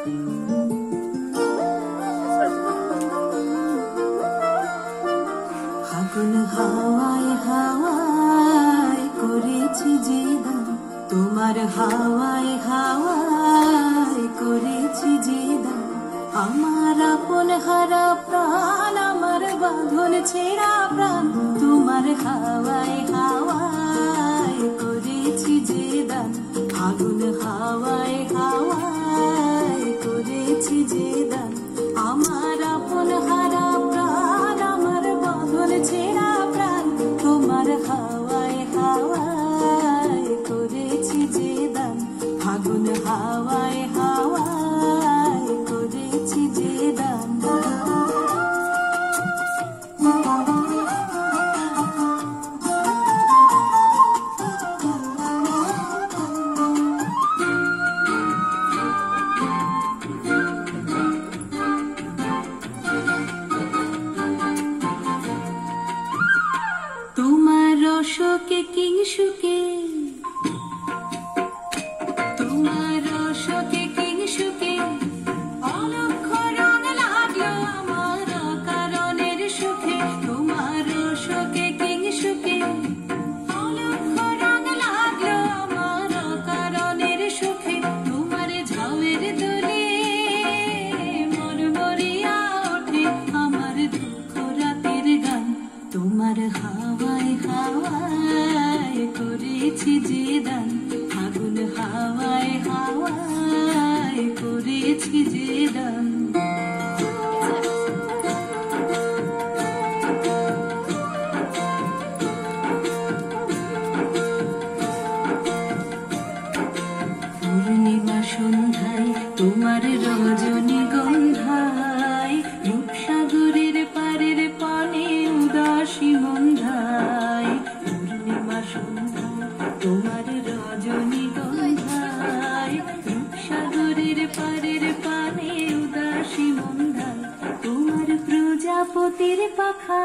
ফাগুন হাওয়ায় হাওয়ায় করেছি যে দান, তোমার হাওয়ায় হাওয়ায় করেছি যে দান। আমার আপন হারা প্রাণ, আমার বাঁধন ছেঁড়া প্রাণ, তোমার হাওয়ায় হাওয়ায় করেছি যে দান। ফাগুন হাওয়ায় হাওয়ায় করেছি যে দান। আমার আপন হারা প্রাণ, আমার বাঁধন ছেঁড়া প্রাণ, তোমার হাওয়ায় হাওয়ায় করেছি যে দান। ফাগুন হাওয়ায় হাওয়ায় করেছি যে দান। তোমার রসকে কিংসুকে, তোমার রসকে কিংসুকে অলক্ষ রং লাগলো আমার কারণের সুখে। তোমার রসকে কিংসুকে অলক্ষ রং লাগলো আমার কারণের সুখে। তোমার ঝাউয়ের দোলে মরমরিয়া ওঠে আমার দুঃখ রাতের গান। তোমার হাওয়ায় হাওয়ায় করেছি যে দান। ফাগুন হাওয়ায় হাওয়ায় করেছি যে দান। পূর্ণিমা সন্ধ্যায় তোমার রজনীগন্ধায়, রূপসাগরের পারের পানে উদাসী মন্ধায়। পূর্ণিমা সন্ধ্যায় তোমার রজনীগন্ধায়, রূপসাগরের পারের পানে উদাসী মন্ধায়। তোমার প্রজাপতির পাখা,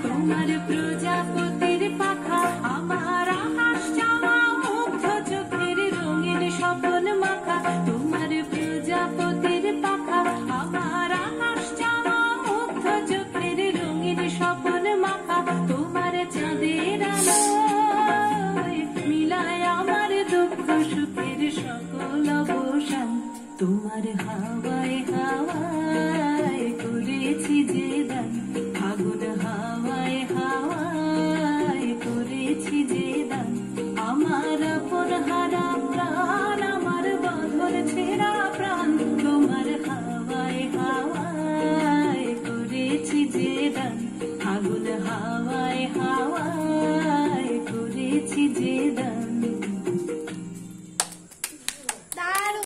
তোমার প্রজাপতির পাখা আমার আকাশ চাওয়া মুগ্ধ চোখের রঙিন স্বপন মাখা। তোমার প্রজাপতির পাখা আমার আকাশ চাওয়া মুগ্ধ চোখের রঙিন স্বপন মাখা। তোমার চাঁদের আলোয় মিলায় আমার দুঃখ সুখের সকল অবসান। তোমার হাওয়ায় হাওয়ায় করেছি যে দান। ফাগুন হাওয়ায় হাওয়ায় করেছি যে দান। আমার আপন হারা প্রাণ, আমার বাঁধন ছেঁড়া প্রাণ, তোমার হাওয়ায় হাওয়ায় করেছি যে দান। ফাগুন হাওয়ায় হাওয়ায় করেছি যে দান।